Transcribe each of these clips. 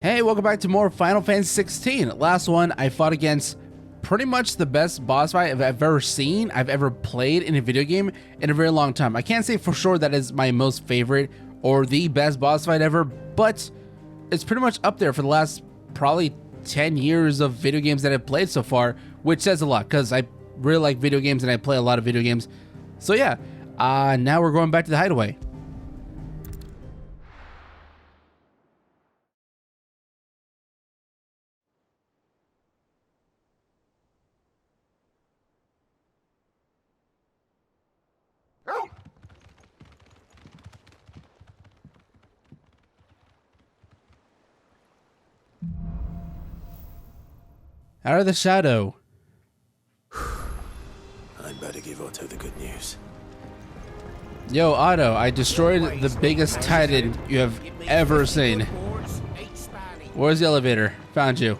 Hey, welcome back to more Final Fantasy 16. Last one, I fought against pretty much the best boss fight I've ever seen, I've ever played in a video game in a very long time. I can't say for sure that is my most favorite or the best boss fight ever, but it's pretty much up there for the last probably 10 years of video games that I've played so far, which says a lot because I really like video games and I play a lot of video games. So yeah, now we're going back to the hideaway. Out of the shadow. I'd better give Otto the good news. Yo, Otto, I destroyed the biggest titan you have ever seen. Where's the elevator? Found you.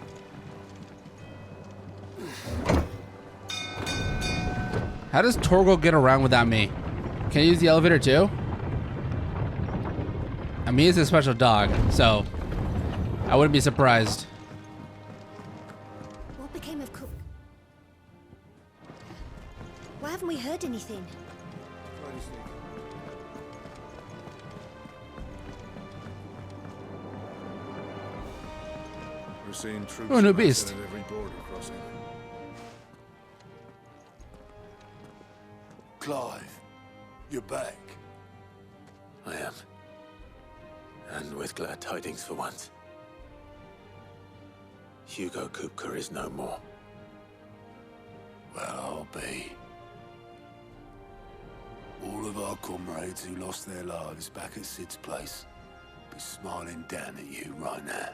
How does Torgal get around without me? Can I use the elevator too? I mean, he's a special dog, so I wouldn't be surprised. What became of Cook? Why haven't we heard anything? We're seeing troops Oh, no beast. at every border crossing. Clive, you're back. I am. And with glad tidings for once. Hugo Kupka is no more. Well, I'll be. All of our comrades who lost their lives back at Sid's place be smiling down at you right now.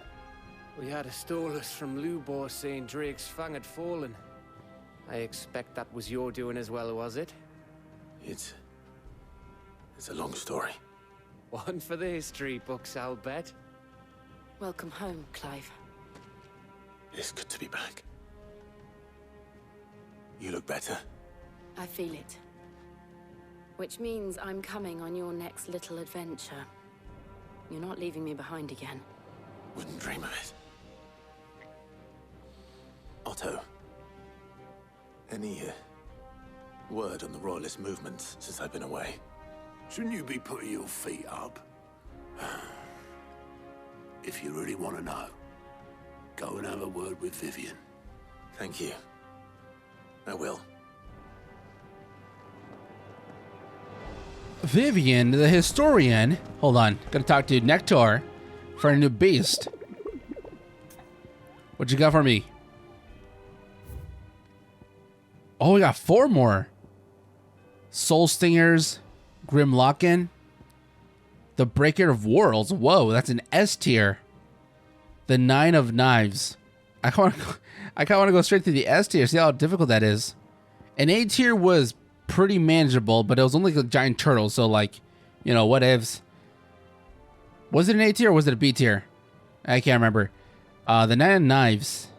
We had a stolus from Lubor saying Drake's fang had fallen. I expect that was your doing as well, was it? It's a long story. One for the history books, I'll bet. Welcome home, Clive. It's good to be back. You look better. I feel it. Which means I'm coming on your next little adventure. You're not leaving me behind again. Wouldn't dream of it. Otto, any word on the Royalist movements since I've been away? Shouldn't you be putting your feet up? If you really want to know, go and have a word with Vivian. Thank you. I will. Vivian, the historian. Hold on, gotta talk to Nectar for a new beast. What you got for me? Oh, we got 4 more. Soul Stingers, Grimlocken, the Breaker of Worlds. Whoa, that's an S tier. The 9 of Knives. I kind of want to go straight to the S tier. See how difficult that is. An A tier was pretty manageable, but it was only a giant turtle. So like, you know, what ifs. Was it an A tier or was it a B tier? I can't remember. The 9 of Knives.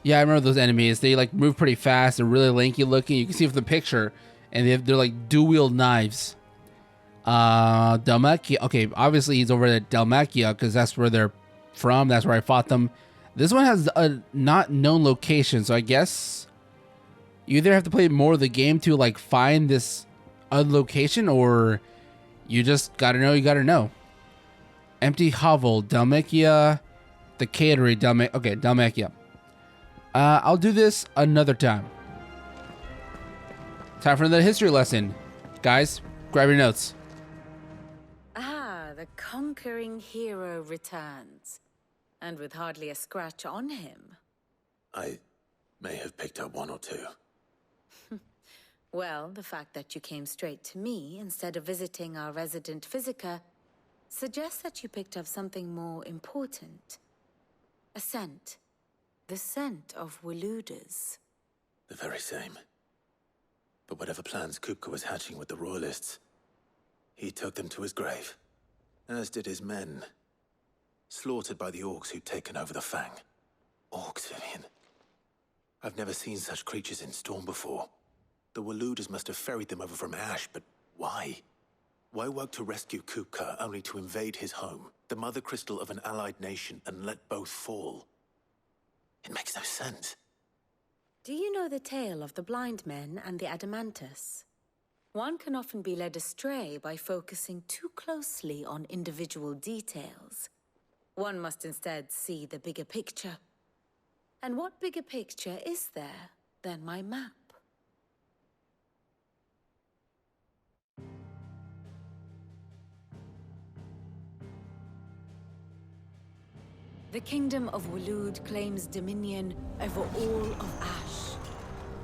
Yeah, I remember those enemies. They like move pretty fast. They're really lanky looking. You can see from the picture, and they're like dual-wield knives. Dalmatia. Okay, obviously he's over at Dalmatia because that's where they're from. That's where I fought them. This one has a not known location, so I guess you either have to play more of the game to like find this other location, or you just gotta know. You gotta know. Empty hovel, Dalmatia, the catering, Dalmatia. I'll do this another time. Time for another history lesson. Guys, grab your notes. Ah, the conquering hero returns. And with hardly a scratch on him. I may have picked up 1 or 2. Well, the fact that you came straight to me instead of visiting our resident physiker suggests that you picked up something more important. A scent. The scent of Waludas. The very same. But whatever plans Kupka was hatching with the Royalists, he took them to his grave. As did his men. Slaughtered by the orcs who'd taken over the Fang. Orcs, Vivian. I've never seen such creatures in Storm before. The Waludas must have ferried them over from Ash, but why? Why work to rescue Kupka only to invade his home, the mother crystal of an allied nation, and let both fall? It makes no sense. Do you know the tale of the blind men and the adamantus? One can often be led astray by focusing too closely on individual details. One must instead see the bigger picture. And what bigger picture is there than my map? The kingdom of Waloed claims dominion over all of Ash.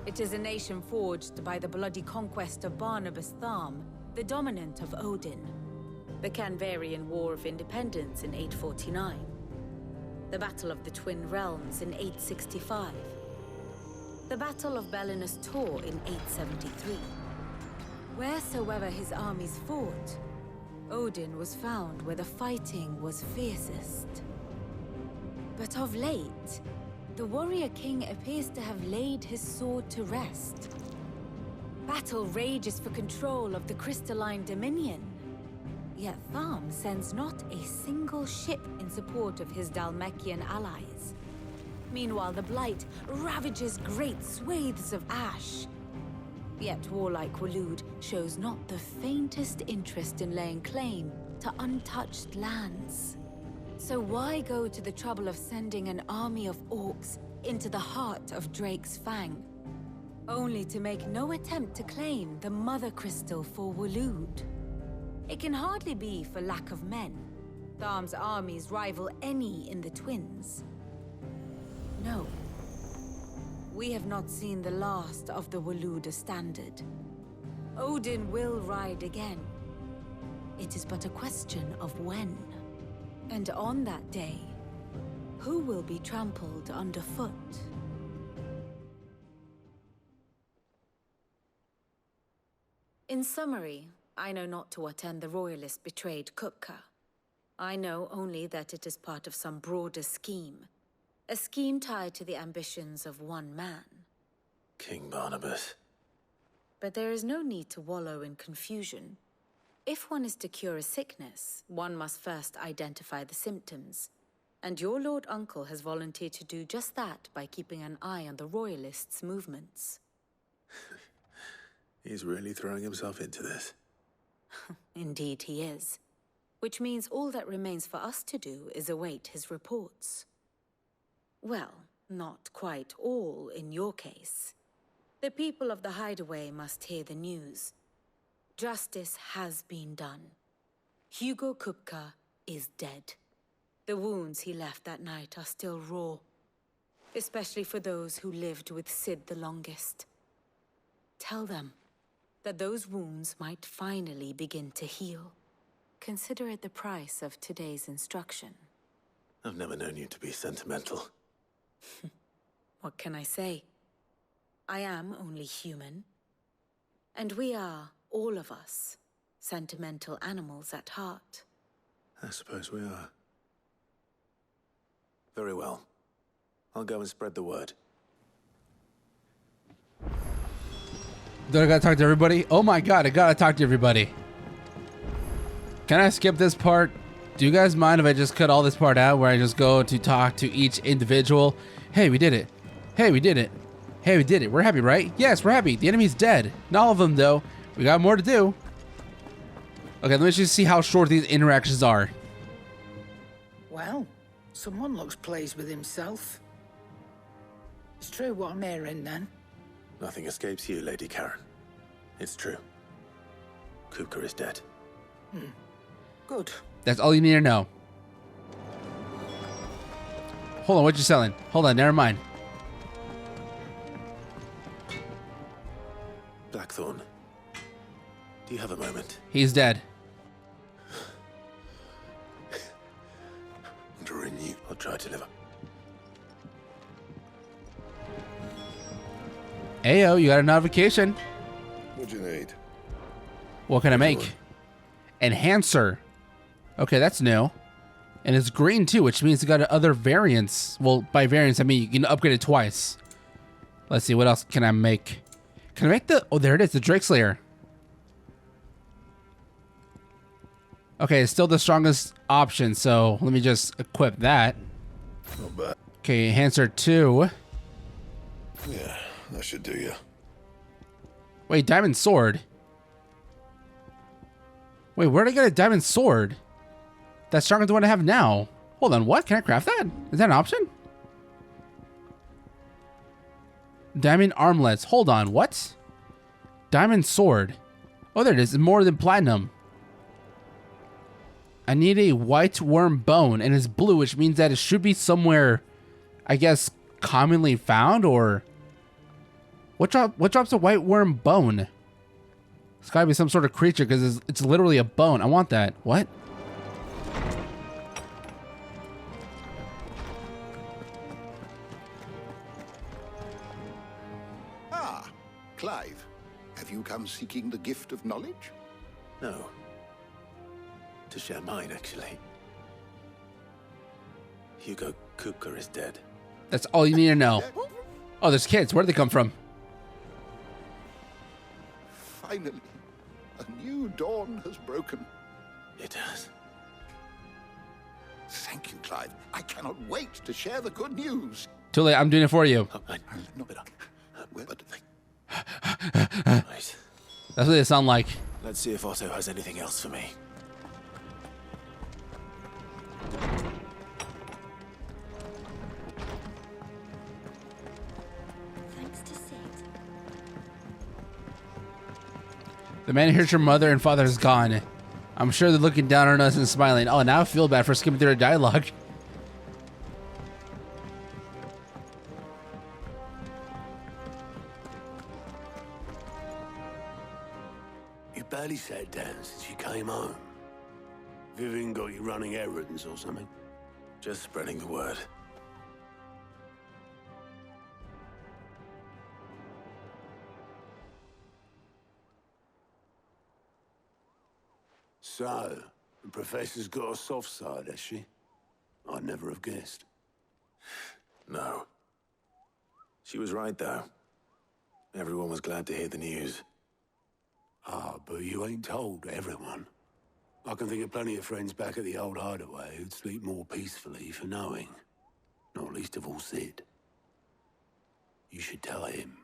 It is a nation forged by the bloody conquest of Barnabas Tharm, the dominant of Odin. The Canvarian War of Independence in 849. The Battle of the Twin Realms in 865. The Battle of Belinus Tor in 873. Wheresoever his armies fought, Odin was found where the fighting was fiercest. But of late, the warrior king appears to have laid his sword to rest. Battle rages for control of the crystalline dominion. Yet Tharm sends not a single ship in support of his Dhalmekian allies. Meanwhile, the Blight ravages great swathes of Ash. Yet warlike Waloed shows not the faintest interest in laying claim to untouched lands. So why go to the trouble of sending an army of orcs into the heart of Drake's Fang, only to make no attempt to claim the Mother Crystal for Waloed? It can hardly be for lack of men. Tharm's armies rival any in the Twins. No. We have not seen the last of the Waloed standard. Odin will ride again. It is but a question of when. And on that day, who will be trampled underfoot? In summary, I know not to what end the Royalists betrayed Kupka. I know only that it is part of some broader scheme. A scheme tied to the ambitions of one man. King Barnabas. But there is no need to wallow in confusion. If one is to cure a sickness, one must first identify the symptoms. And your Lord Uncle has volunteered to do just that by keeping an eye on the Royalists' movements. He's really throwing himself into this. Indeed he is. Which means all that remains for us to do is await his reports. Well, not quite all in your case. The people of the Hideaway must hear the news. Justice has been done. Hugo Kupka is dead. The wounds he left that night are still raw, especially for those who lived with Sid the longest. Tell them that those wounds might finally begin to heal. Consider it the price of today's instruction. I've never known you to be sentimental. What can I say? I am only human. And we are, all of us, sentimental animals at heart. I suppose we are. Very well. I'll go and spread the word. Do I gotta talk to everybody? Oh my god, I gotta talk to everybody. Can I skip this part? Do you guys mind if I just cut all this part out where I just go to talk to each individual? Hey, we did it. Hey, we did it. Hey, we did it. We're happy, right? Yes, we're happy. The enemy's dead. Not all of them, though. We got more to do. Okay, let me just see how short these interactions are. Well, someone looks pleased with himself. It's true what I'm hearing, then. Nothing escapes you, Lady Karen. It's true. Kupka is dead. Good. That's all you need to know. Hold on, what you selling? Hold on, never mind. Blackthorn. Do you have a moment? He's dead. During you, I'll try to live up. Ayo, you got a notification. What'd you need? What can I make? Enhancer. Okay, that's new. And it's green too, which means it got other variants. Well, by variants, I mean you can upgrade it twice. Let's see, what else can I make? Can I make the... Oh, there it is, the Drake Slayer. Okay, it's still the strongest option, so let me just equip that. Not bad. Okay, enhancer 2. Yeah, that should do you. Wait, diamond sword. Wait, where'd I get a diamond sword? That's stronger than what I have now. Hold on, what? Can I craft that? Is that an option? Diamond armlets. Hold on, what? Diamond sword. Oh, there it is. It's more than platinum. I need a white worm bone, and it's blue, which means that it should be somewhere, I guess, commonly found, or... What drops a white worm bone? It's gotta be some sort of creature, because it's literally a bone. I want that. What? Ah, Clive. Have you come seeking the gift of knowledge? No. To share mine, actually. Hugo Kupka is dead. That's all you need to know. Oh, there's kids. Where'd they come from? Finally, a new dawn has broken. It has. Thank you, Clive. I cannot wait to share the good news. Too late. I'm doing it for you. Oh, No, but right. That's what they sound like. Let's see if Otto has anything else for me. Thanks to Sid. The man who hurt your mother and father is gone. I'm sure they're looking down on us and smiling. Oh, now I feel bad for skipping through their dialogue. You barely sat down since you came home. Vivian got you running errands or something? Just spreading the word. So, the Professor's got a soft side, has she? I'd never have guessed. No. She was right, though. Everyone was glad to hear the news. Ah, but you ain't told everyone. I can think of plenty of friends back at the old hideaway who'd sleep more peacefully for knowing. Not least of all Sid. You should tell him.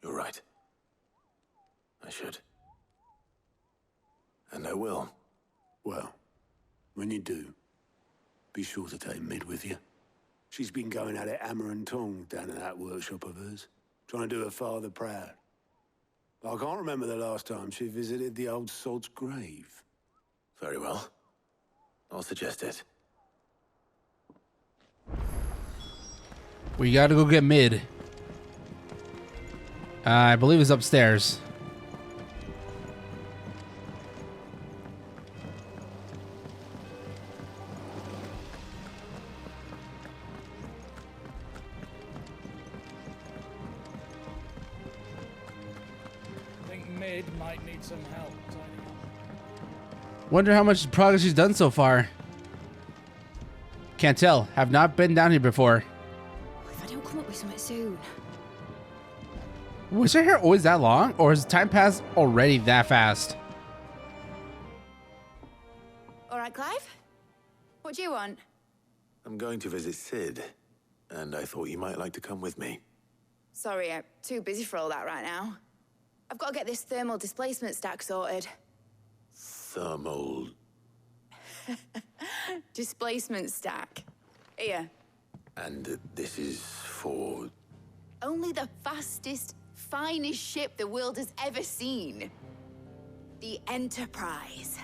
You're right. I should. And I will. Well, when you do, be sure to take Mid with you. She's been going at it hammer and tongue down at that workshop of hers, trying to do her father proud. I can't remember the last time she visited the old sod's grave. Very well. I'll suggest it. We gotta go get Mid. I believe it's upstairs. Mid might need some help tidying up. Wonder how much progress she's done so far. Can't tell. Have not been down here before. If I don't come up with something soon. Was her hair always that long, or has time passed already that fast? All right, Clive? What do you want? I'm going to visit Sid, and I thought you might like to come with me. Sorry, I'm too busy for all that right now. I've got to get this thermal displacement stack sorted. Thermal... Displacement stack. Here. And this is for... Only the fastest, finest ship the world has ever seen. The Enterprise.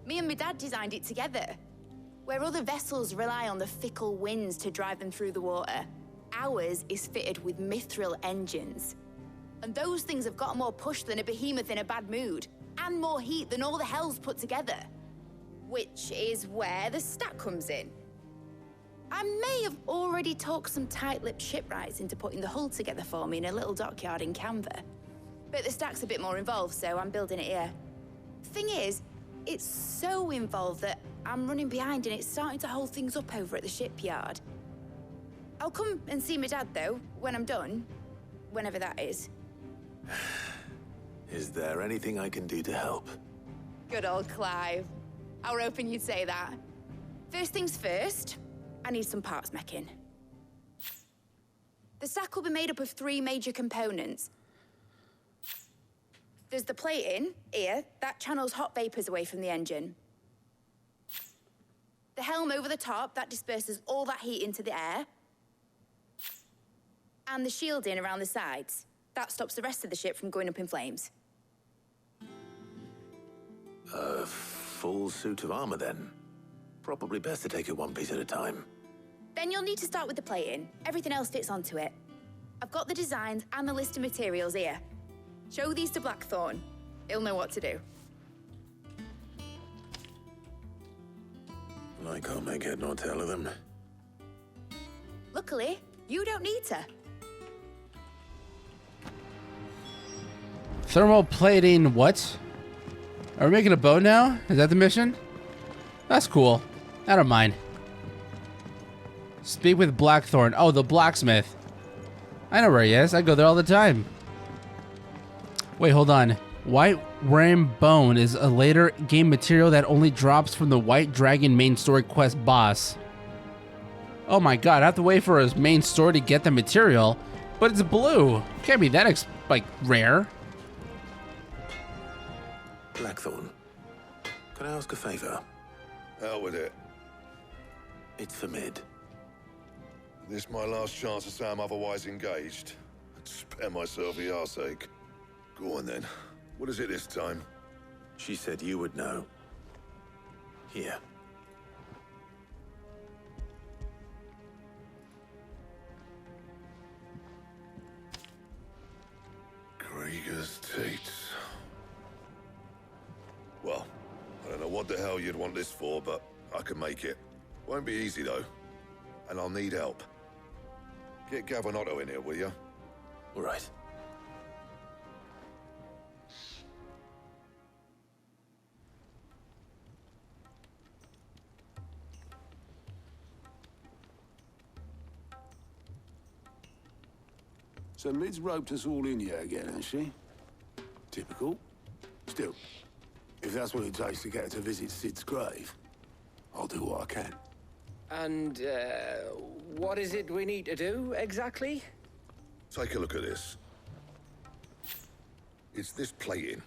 Me and my dad designed it together. Where other vessels rely on the fickle winds to drive them through the water, ours is fitted with mithril engines. And those things have got more push than a behemoth in a bad mood, and more heat than all the hells put together. Which is where the stack comes in. I may have already talked some tight-lipped shipwrights into putting the hull together for me in a little dockyard in Canva. But the stack's a bit more involved, so I'm building it here. Thing is, it's so involved that I'm running behind and it's starting to hold things up over at the shipyard. I'll come and see my dad, though, when I'm done. Whenever that is. Is there anything I can do to help? Good old Clive. I were hoping you'd say that. First things first, I need some parts meching. The stack will be made up of 3 major components. There's the plating, here, that channels hot vapors away from the engine. The helm over the top, that disperses all that heat into the air. And the shielding around the sides. That stops the rest of the ship from going up in flames. A full suit of armor, then. Probably best to take it one piece at a time. Then you'll need to start with the plating. Everything else fits onto it. I've got the designs and the list of materials here. Show these to Blackthorn. He'll know what to do. I can't make head nor tail of them. Luckily, you don't need to. Thermal plating, what? Are we making a boat now? Is that the mission? That's cool. I don't mind. Speak with Blackthorn. Oh, the blacksmith. I know where he is. I go there all the time. Wait, hold on. White Ram Bone is a later game material that only drops from the White Dragon main story quest boss. Oh my god, I have to wait for his main story to get the material, but it's blue. Can't be that rare. Blackthorn, can I ask a favor? Out with it. It's for Mid. This my last chance to say I'm otherwise engaged. I'd spare myself the arseache. Go on then. What is it this time? She said you would know. Here. Krieger's Tates. Well, I don't know what the hell you'd want this for, but I can make it. Won't be easy though. And I'll need help. Get Gavinotto in here, will you? All right. So Mid's roped us all in here again, hasn't she? Typical. Still, if that's what it takes to get her to visit Sid's grave, I'll do what I can. And, what is it we need to do, exactly? Take a look at this. It's this plating.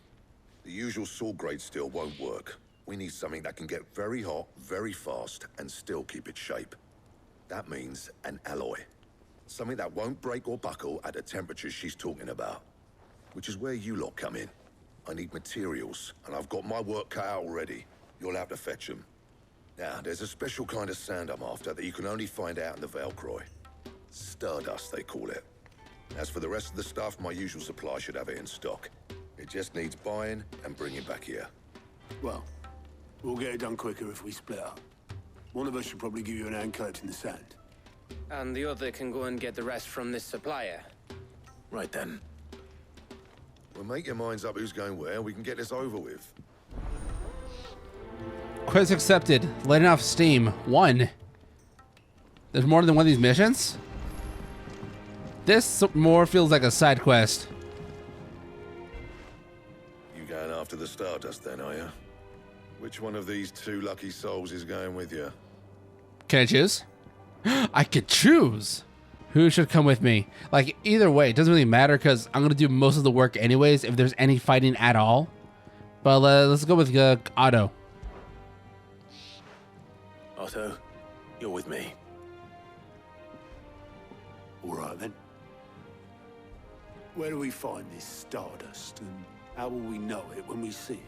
The usual sword grade steel won't work. We need something that can get very hot, very fast, and still keep its shape. That means an alloy. Something that won't break or buckle at the temperatures she's talking about. Which is where you lot come in. I need materials, and I've got my work cut out already. You'll have to fetch them. Now, there's a special kind of sand I'm after that you can only find out in the Velcroy. Stardust, they call it. As for the rest of the stuff, my usual supply should have it in stock. It just needs buying and bringing back here. Well, we'll get it done quicker if we split up. One of us should probably give you an hand collecting the sand. And the other can go and get the rest from this supplier. Right then. Well, make your minds up who's going where, and we can get this over with. Quest accepted. Letting off steam. 1. There's more than one of these missions? This more feels like a side quest. You going after the Stardust then, are you? Which one of these 2 lucky souls is going with you? Can I choose? I could choose. Who should come with me? Like, either way, it doesn't really matter because I'm going to do most of the work anyways if there's any fighting at all. But let's go with Otto. Otto, you're with me. All right then. Where do we find this Stardust, and how will we know it when we see it?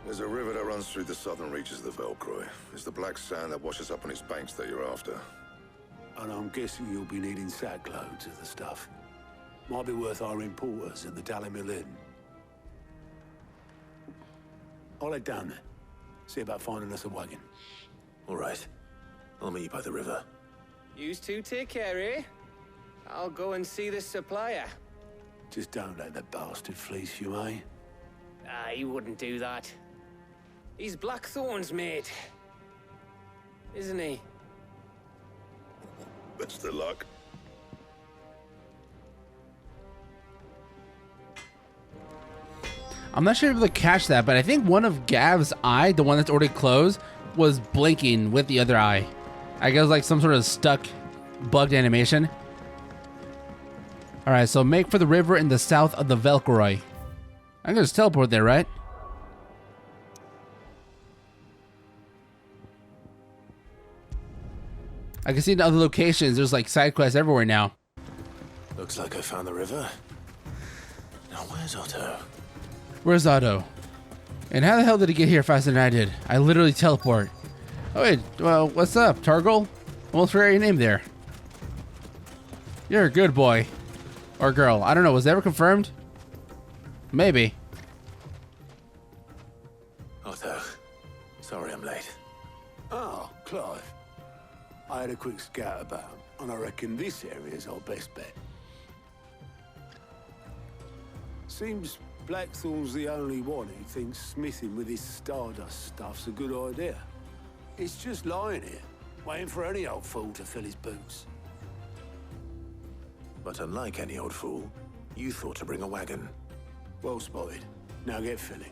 There's a river that runs through the southern reaches of the Velcroy. It's the black sand that washes up on its banks that you're after. And I'm guessing you'll be needing sackloads of the stuff. Might be worth our importers at the Dalimil Inn. I'll head down there. See about finding us a wagon. All right. I'll meet you by the river. Yous two take care, eh? I'll go and see this supplier. Just don't let the bastard fleece you, eh? He wouldn't do that. He's Blackthorn's mate. Isn't he? Best of luck. I'm not sure if you'll catch that, but I think one of Gav's eye, the one that's already closed, was blinking with the other eye. I guess like some sort of stuck, bugged animation. All right, so make for the river in the south of the Velcroy. I'm gonna just teleport there, right? I can see in other locations, there's like side quests everywhere now. Looks like I found the river. Now where's Otto? Where's Otto? And how the hell did he get here faster than I did? I literally teleport. Oh wait, well, what's up, Targle? Almost forgot your name there. You're a good boy. Or girl, I don't know, was that ever confirmed? Maybe. Otto, sorry I'm late. Oh, Clive. I had a quick scout about, and I reckon this area's our best bet. Seems Blackthorn's the only one who thinks smithing with his stardust stuff's a good idea. It's just lying here, waiting for any old fool to fill his boots. But unlike any old fool, you thought to bring a wagon. Well spotted. Now get filling.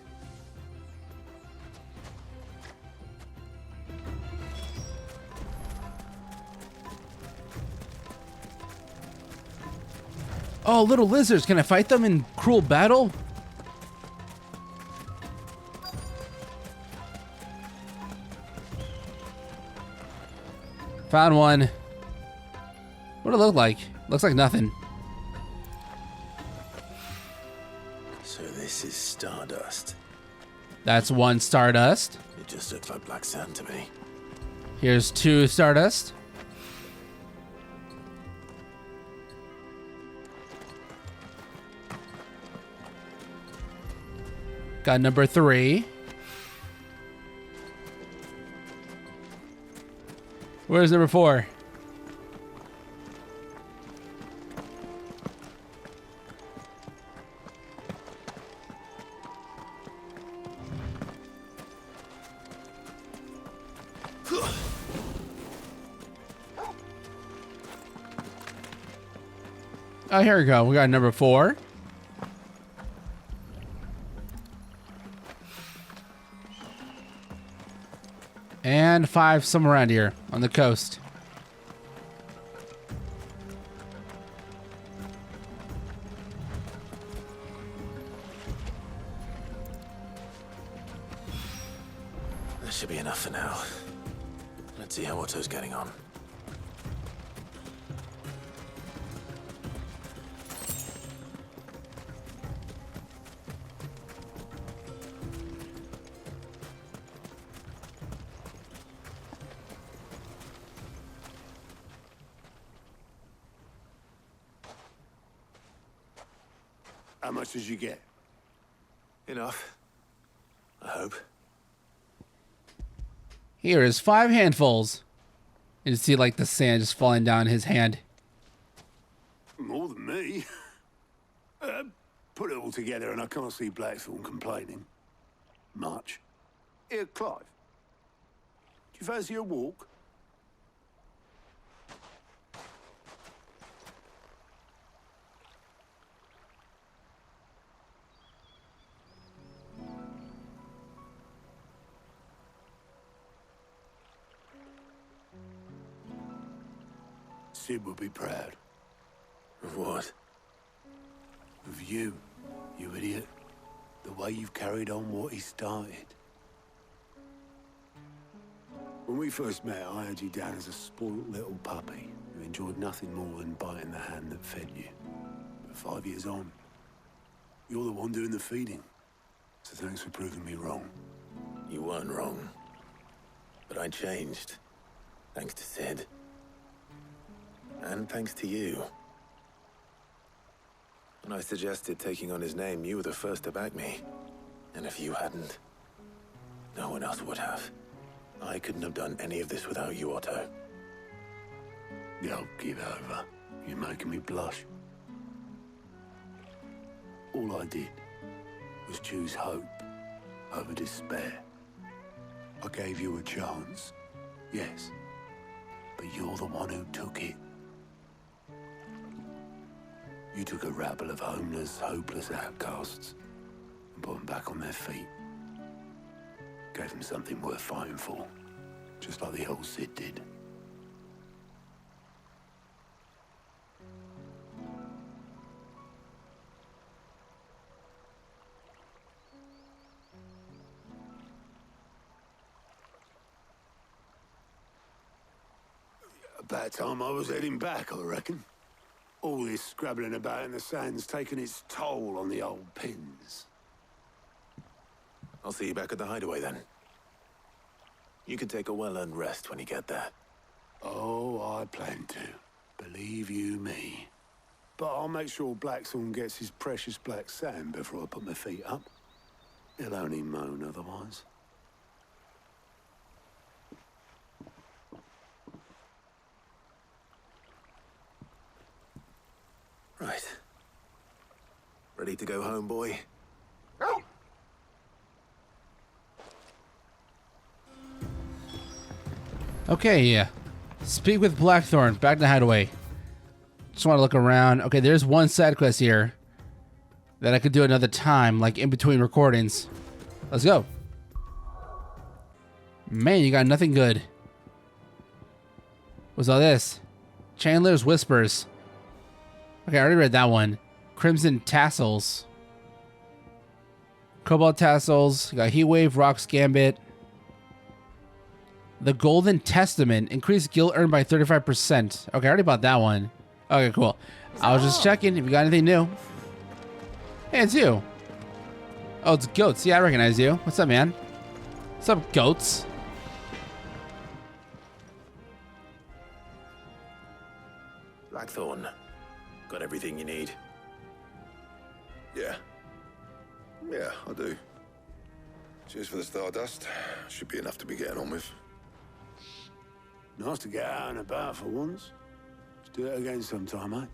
Oh, little lizards, can I fight them in cruel battle? Found one. What do it look like? Looks like nothing. So this is stardust. That's one stardust. It just looks like black sand to me. Here's two stardust. Got number 3. Where's number 4? Oh, here we go. We got number 4. And 5 somewhere around here on the coast. That should be enough for now. Let's see how Otto's getting on. How much did you get? Enough. I hope. Here is 5 handfuls. You see like the sand just falling down his hand. More than me. Put it all together and I can't see Blackthorn complaining. Much. Here, Clive. Do you fancy a walk? Sid will be proud. Of what? Of you, you idiot. The way you've carried on what he started. When we first met, I had you down as a spoilt little puppy who enjoyed nothing more than biting the hand that fed you. But 5 years on, you're the one doing the feeding. So thanks for proving me wrong. You weren't wrong. But I changed. Thanks to Sid. And thanks to you. When I suggested taking on his name, you were the first to back me. And if you hadn't, no one else would have. I couldn't have done any of this without you, Otto. Yo, give over. You're making me blush. All I did was choose hope over despair. I gave you a chance, yes, but you're the one who took it. You took a rabble of homeless, hopeless outcasts and put them back on their feet. Gave them something worth fighting for, just like the old Cid did. About time I was heading back, I reckon. All this scrabbling about in the sand's taken its toll on the old pins. I'll see you back at the hideaway then. You can take a well-earned rest when you get there. Oh, I plan to. Believe you me. But I'll make sure Blackthorn gets his precious black sand before I put my feet up. He'll only moan otherwise. Right. Ready to go home, boy? Okay, yeah. Speak with Blackthorn. Back to the hideaway. Just want to look around. Okay, there's one side quest here that I could do another time, like in between recordings. Let's go. Man, you got nothing good. What's all this? Chandler's Whispers. Okay, I already read that one. Crimson Tassels. Cobalt Tassels. You got Heatwave, Rock's Gambit. The Golden Testament. Increased guild earned by 35%. Okay, I already bought that one. Okay, cool. I was just checking if you got anything new. Hey, it's you. Oh, it's Goats. Yeah, I recognize you. What's up, man? What's up, Goats? Blackthorn. Got everything you need? Yeah. Yeah, I do. Cheers for the Stardust. Should be enough to be getting on with. Nice to get out and about for once. Let's do it again sometime, eh?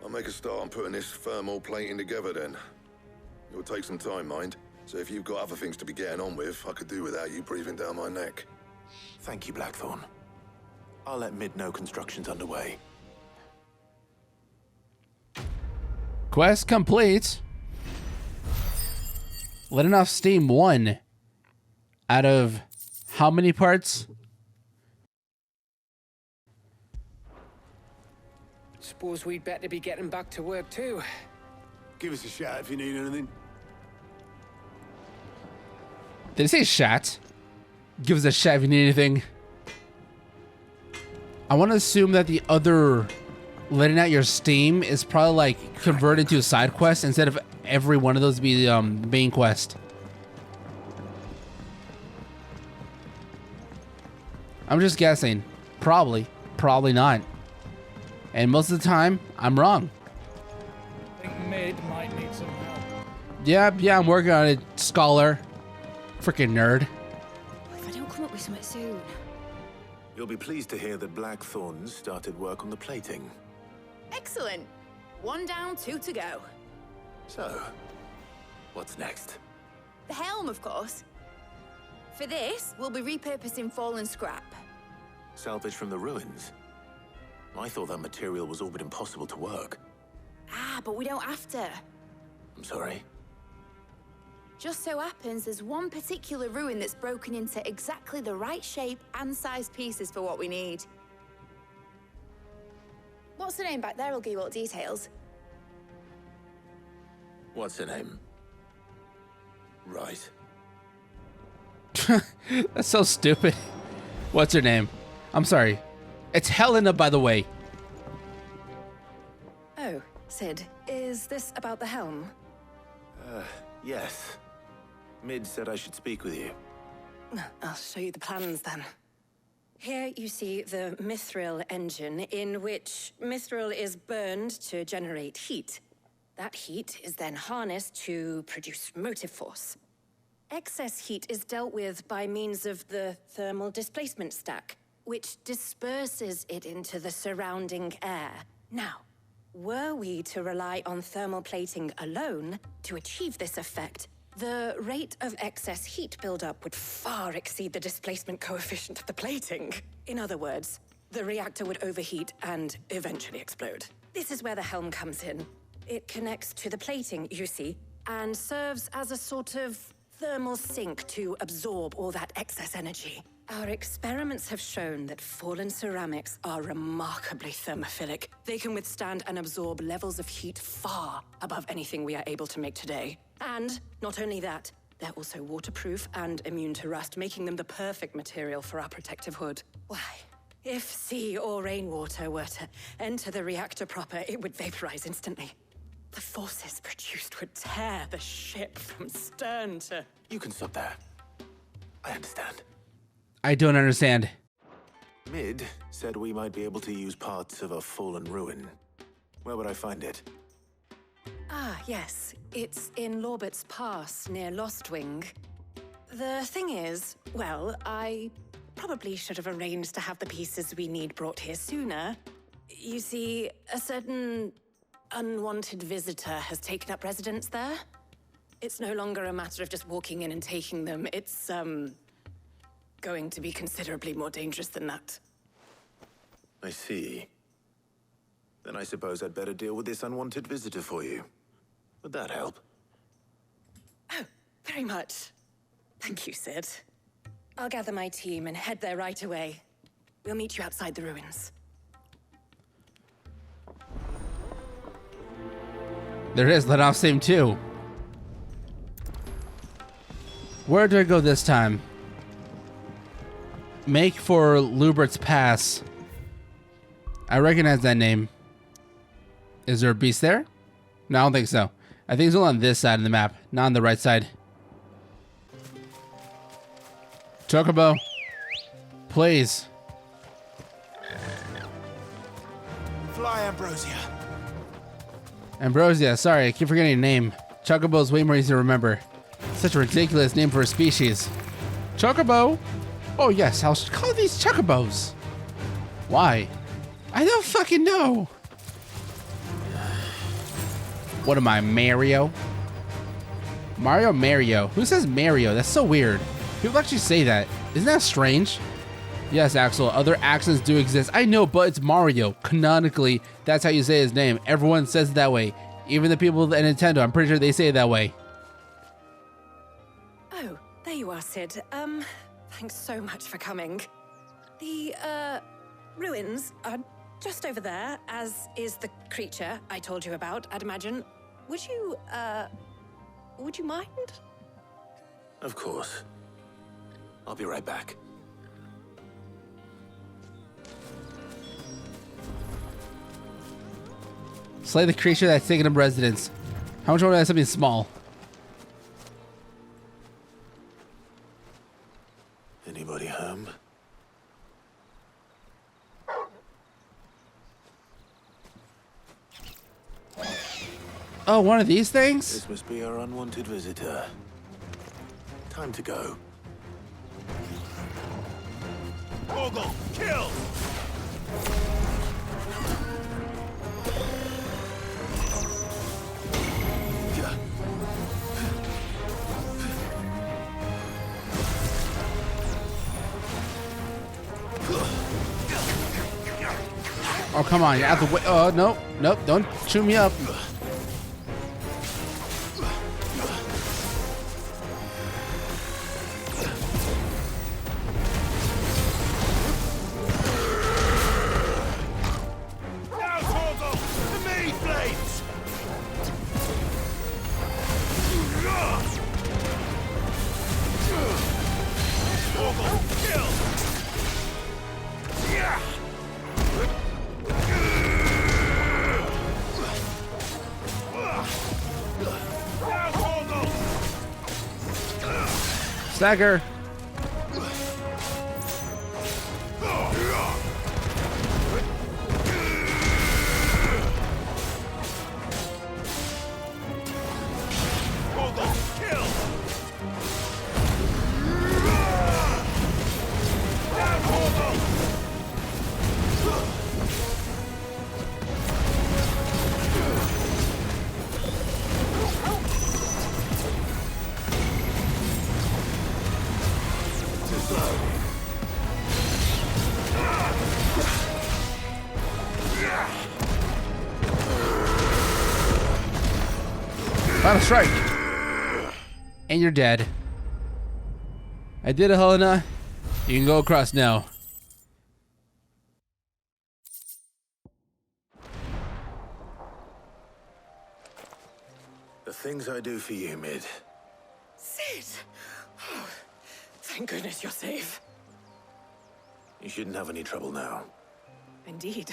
I'll make a start on putting this thermal plating together then. It'll take some time, mind. So if you've got other things to be getting on with, I could do without you breathing down my neck. Thank you, Blackthorn. I'll let Mid know construction's underway. Quest complete. Letting off steam 1 out of how many parts? Suppose we'd better be getting back to work too. Give us a shout if you need anything. Did it say chat? Give us a shout if you need anything. I want to assume that the other letting out your steam is probably like converted to a side quest instead of every one of those be the main quest. I'm just guessing. Probably. Probably not. And most of the time, I'm wrong. I think Mid might need some help. Yeah, I'm working on it, scholar. Freaking nerd. If I don't come up with something soon. You'll be pleased to hear that Blackthorn's started work on the plating. Excellent. 1 down, 2 to go. So, what's next? The helm, of course. For this, we'll be repurposing fallen scrap. Salvage from the ruins? I thought that material was all but impossible to work. Ah, but we don't have to. I'm sorry. Just so happens there's one particular ruin that's broken into exactly the right shape and size pieces for what we need. What's the name back there? I'll give you all the details. What's her name? Right. That's so stupid. What's her name? I'm sorry. It's Helena, by the way. Oh, Cid, is this about the helm? Yes. Mid said I should speak with you. I'll show you the plans then. Here you see the mithril engine, in which mithril is burned to generate heat. That heat is then harnessed to produce motive force. Excess heat is dealt with by means of the thermal displacement stack, which disperses it into the surrounding air. Now, were we to rely on thermal plating alone to achieve this effect, the rate of excess heat buildup would far exceed the displacement coefficient of the plating. In other words, the reactor would overheat and eventually explode. This is where the helm comes in. It connects to the plating, you see, and serves as a sort of thermal sink to absorb all that excess energy. Our experiments have shown that fallen ceramics are remarkably thermophilic. They can withstand and absorb levels of heat far above anything we are able to make today. And not only that, they're also waterproof and immune to rust, making them the perfect material for our protective hood. Why, if sea or rainwater were to enter the reactor proper, it would vaporize instantly. The forces produced would tear the ship from stern to... You can stop there. I understand. I don't understand. Mid said we might be able to use parts of a fallen ruin. Where would I find it? Ah, yes. It's in Lorbert's Pass, near Lostwing. The thing is, well, I probably should have arranged to have the pieces we need brought here sooner. You see, a certain unwanted visitor has taken up residence there. It's no longer a matter of just walking in and taking them. It's, going to be considerably more dangerous than that. I see. Then I suppose I'd better deal with this unwanted visitor for you. Would that help? Oh, very much. Thank you, Sid. I'll gather my team and head there right away. We'll meet you outside the ruins. There it is, let off same too. Where do I go this time? Make for Lubert's Pass. I recognize that name. Is there a beast there? No, I don't think so. I think it's all on this side of the map, not on the right side. Chocobo. Please. Fly, Ambrosia. Ambrosia, sorry, I keep forgetting your name. Chocobo is way more easy to remember. Such a ridiculous name for a species. Chocobo? Oh yes, I'll call these Chocobos. Why? I don't fucking know. What am I, Mario? Mario? Who says Mario? That's so weird. People actually say that. Isn't that strange? Yes, Axel, other accents do exist. I know, but it's Mario. Canonically, that's how you say his name. Everyone says it that way. Even the people at Nintendo, I'm pretty sure they say it that way. Oh, there you are, Sid. Thanks so much for coming. The, ruins are just over there, as is the creature I told you about, I'd imagine. Would you mind? Of course. I'll be right back. Slay the creature that's taken up residence. How much more is something small? Anybody home? Oh, one of these things? This must be our unwanted visitor. Time to go. Ogle, kill! Oh, come on, you're out the way. Oh, nope, don't chew me up. Stagger. Final strike. And you're dead. I did it, Helena. You can go across now. The things I do for you, Mid. Sid! Oh, thank goodness you're safe. You shouldn't have any trouble now. Indeed.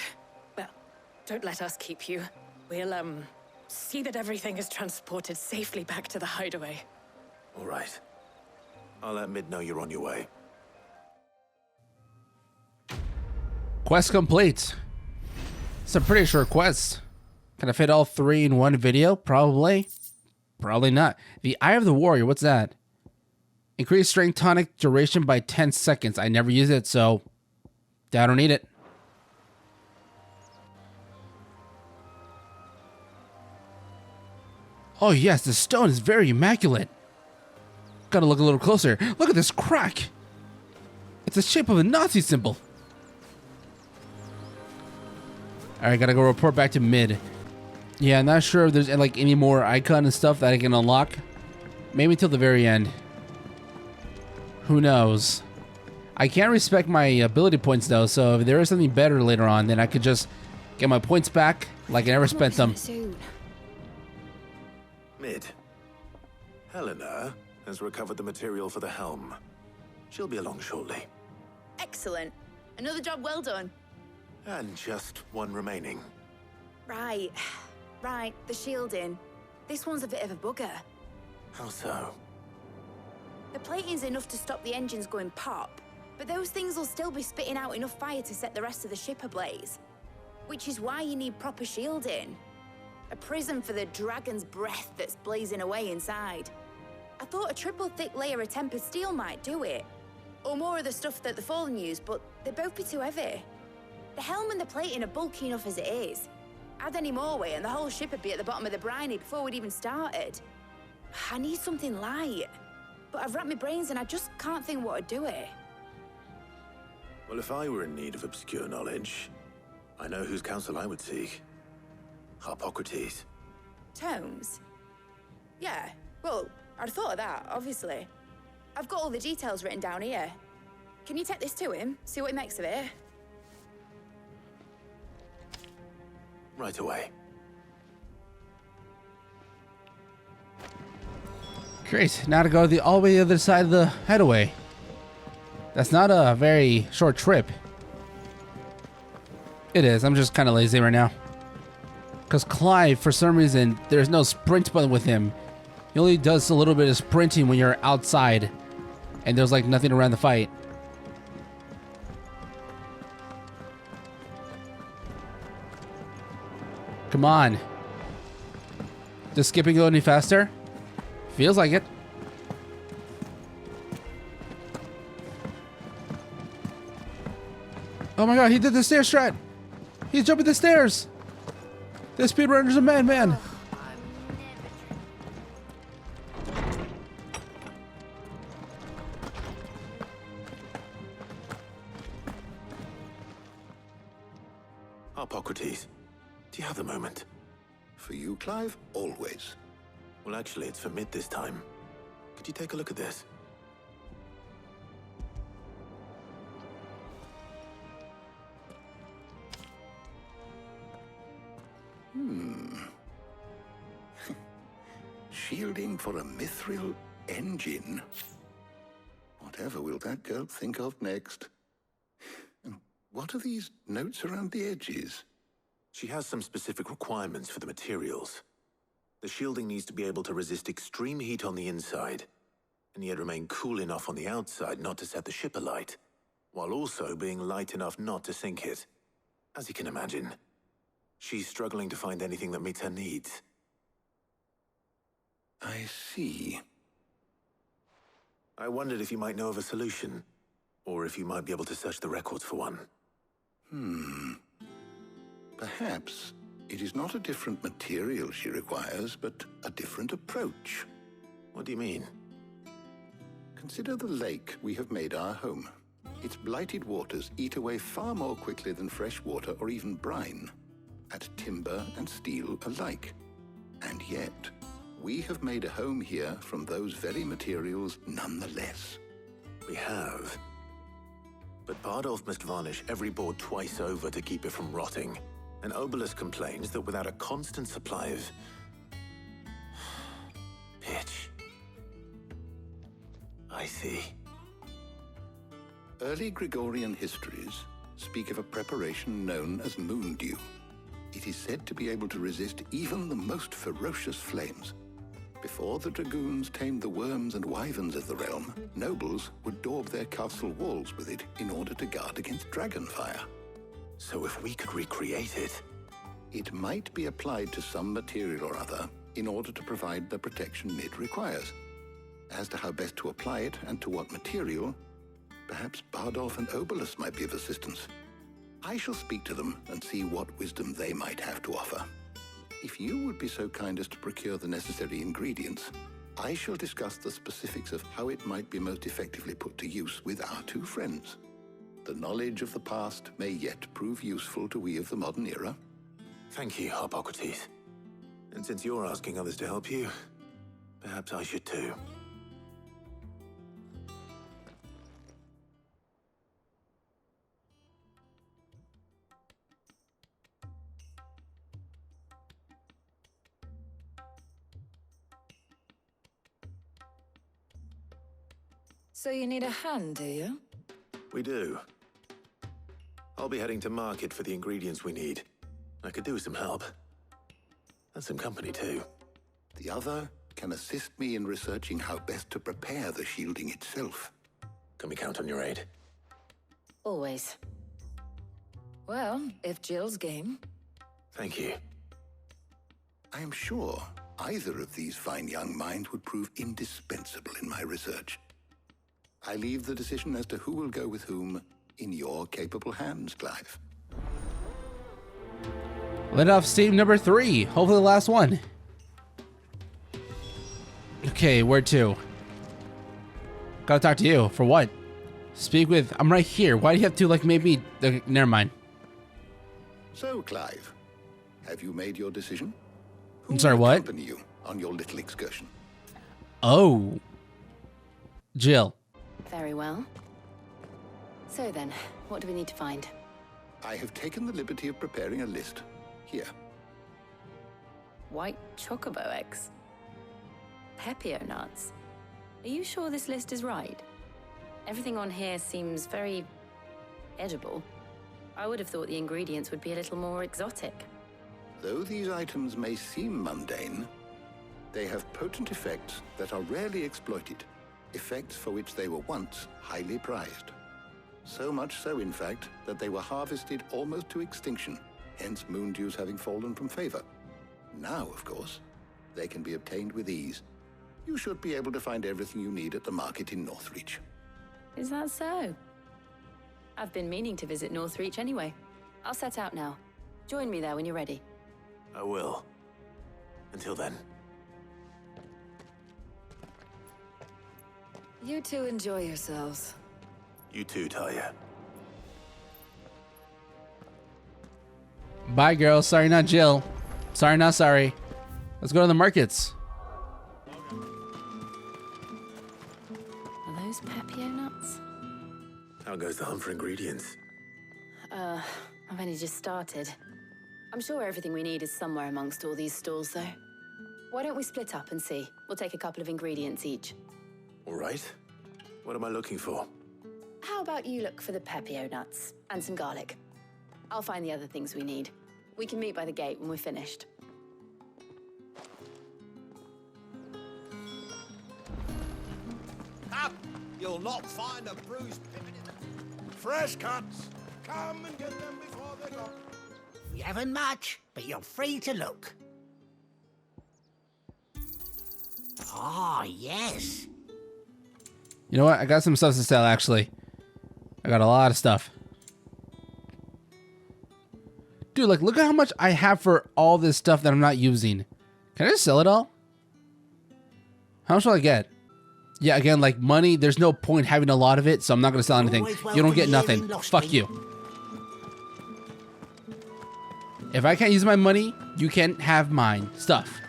Well, don't let us keep you. We'll, see that everything is transported safely back to the hideaway. All right. I'll let Mid know you're on your way. Quest complete. It's a pretty short quest. Can I fit all 3 in one video? Probably. Probably not. The Eye of the Warrior, what's that? Increase strength tonic duration by 10 seconds. I never use it, so I don't need it. Oh yes, the stone is very immaculate. Gotta look a little closer. Look at this crack. It's the shape of a Nazi symbol. Alright, gotta go report back to Mid. Yeah, I'm not sure if there's like any more icon and stuff that I can unlock. Maybe till the very end. Who knows? I can't respect my ability points though, so if there is something better later on, then I could just get my points back like I never spent them. Mid. Helena has recovered the material for the helm. She'll be along shortly. Excellent. Another job well done. And just one remaining. Right. Right, the shielding. This one's a bit of a bugger. How so? The plating's enough to stop the engines going pop, but those things will still be spitting out enough fire to set the rest of the ship ablaze. Which is why you need proper shielding. A prison for the dragon's breath that's blazing away inside. I thought a triple thick layer of tempered steel might do it. Or more of the stuff that the Fallen use, but they'd both be too heavy. The helm and the plating are bulky enough as it is. Add any more weight and the whole ship would be at the bottom of the briny before we'd even started. I need something light. But I've racked my brains and I just can't think what would do it. Well, if I were in need of obscure knowledge, I know whose counsel I would seek. Harpocrates. Tomes? Yeah, well, I'd thought of that, obviously. I've got all the details written down here. Can you take this to him, see what he makes of it? Right away. Great. Now to go all the way to the other side of the hideaway. That's not a very short trip. It is. I'm just kind of lazy right now. Because Clive, for some reason, there's no sprint button with him. He only does a little bit of sprinting when you're outside. And there's like nothing around the fight. Come on. Does skipping go any faster? Feels like it. Oh my god, he did the stair strat. He's jumping the stairs. This speedrunner's a madman. Harpocrates, do you have the moment? For you, Clive, always. Well, actually, it's for Mid this time. Could you take a look at this? Shielding for a mithril engine. Whatever will that girl think of next? And what are these notes around the edges? She has some specific requirements for the materials. The shielding needs to be able to resist extreme heat on the inside, and yet remain cool enough on the outside not to set the ship alight, while also being light enough not to sink it. As you can imagine, she's struggling to find anything that meets her needs. I see. I wondered if you might know of a solution, or if you might be able to search the records for one. Perhaps it is not a different material she requires, but a different approach. What do you mean? Consider the lake we have made our home. Its blighted waters eat away far more quickly than fresh water or even brine, at timber and steel alike. And yet, we have made a home here from those very materials nonetheless. We have. But Bardolph must varnish every board twice over to keep it from rotting. And Obelisk complains that without a constant supply of pitch. I see. Early Gregorian histories speak of a preparation known as moon dew. It is said to be able to resist even the most ferocious flames. Before the dragoons tamed the worms and wyverns of the realm, nobles would daub their castle walls with it in order to guard against dragonfire. So if we could recreate it... It might be applied to some material or other in order to provide the protection it requires. As to how best to apply it and to what material, perhaps Bardolph and Obelisk might be of assistance. I shall speak to them and see what wisdom they might have to offer. If you would be so kind as to procure the necessary ingredients, I shall discuss the specifics of how it might be most effectively put to use with our two friends. The knowledge of the past may yet prove useful to we of the modern era. Thank you, Hippocrates. And since you're asking others to help you, perhaps I should too. So you need a hand, do you? We do. I'll be heading to market for the ingredients we need. I could do with some help. And some company, too. The other can assist me in researching how best to prepare the shielding itself. Can we count on your aid? Always. Well, if Jill's game. Thank you. I am sure either of these fine young minds would prove indispensable in my research. I leave the decision as to who will go with whom in your capable hands, Clive. Let off Steam number 3. Hopefully the last one. Okay, where to? Gotta talk to you. For what? Speak with... I'm right here. Why do you have to, like, maybe... never mind. So, Clive, have you made your decision? I'm sorry, what? Who will accompany you on your little excursion? Oh. Jill. Very well. So then, what do we need to find? I have taken the liberty of preparing a list. Here. White chocobo eggs. Pepio nuts. Are you sure this list is right? Everything on here seems very edible. I would have thought the ingredients would be a little more exotic. Though these items may seem mundane, they have potent effects that are rarely exploited. Effects for which they were once highly prized. So much so, in fact, that they were harvested almost to extinction, hence moon dews having fallen from favor. Now, of course, they can be obtained with ease. You should be able to find everything you need at the market in Northreach. Is that so? I've been meaning to visit Northreach anyway. I'll set out now. Join me there when you're ready. I will. Until then. You two enjoy yourselves. You too, Talia. Bye, girl. Sorry, not Jill. Sorry, not sorry. Let's go to the markets. Are those Pepio nuts? How goes the hunt for ingredients? I've only just started. I'm sure everything we need is somewhere amongst all these stalls, though. Why don't we split up and see? We'll take a couple of ingredients each. All right. What am I looking for? How about you look for the Pepio nuts and some garlic? I'll find the other things we need. We can meet by the gate when we're finished. Up! You'll not find a bruised pivot in the... Fresh cuts! Come and get them before they're gone. We haven't much, but you're free to look. Ah, yes. You know what? I got some stuff to sell, actually. I got a lot of stuff. Dude, like, look at how much I have for all this stuff that I'm not using. Can I just sell it all? How much will I get? Yeah, again, like, money, there's no point having a lot of it, so I'm not going to sell anything. You don't get nothing. Fuck you. If I can't use my money, you can have mine. Stuff.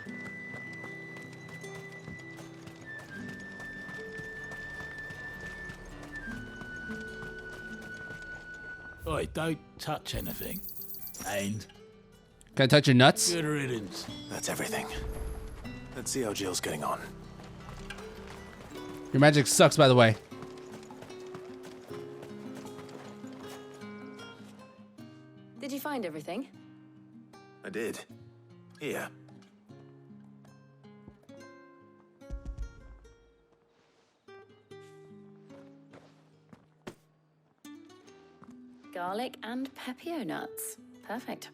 boy, don't touch anything. And Can I touch your nuts? good riddance. That's everything. Let's see how Jill's getting on. Your magic sucks, by the way. Did you find everything? I did. Here. Garlic and pepio nuts. Perfect.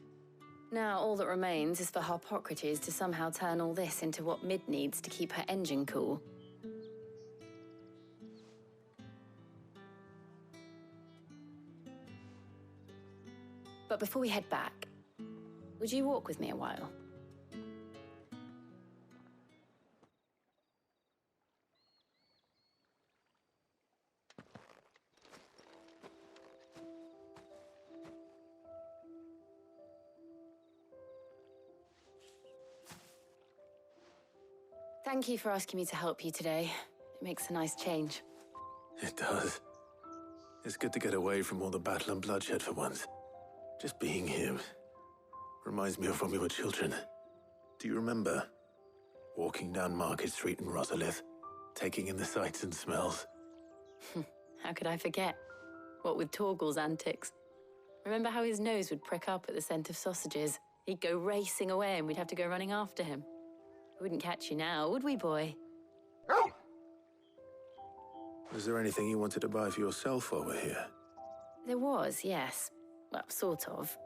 Now all that remains is for Harpocrates to somehow turn all this into what Mid needs to keep her engine cool. But before we head back, would you walk with me a while? Thank you for asking me to help you today. It makes a nice change. It does. It's good to get away from all the battle and bloodshed for once. Just being here reminds me of when we were children. Do you remember? Walking down Market Street in Rosalith, taking in the sights and smells. How could I forget? What with Torgal's antics. Remember how his nose would prick up at the scent of sausages? He'd go racing away and we'd have to go running after him. We wouldn't catch you now, would we, boy? Was there anything you wanted to buy for yourself while we're here? There was, yes. Well, sort of.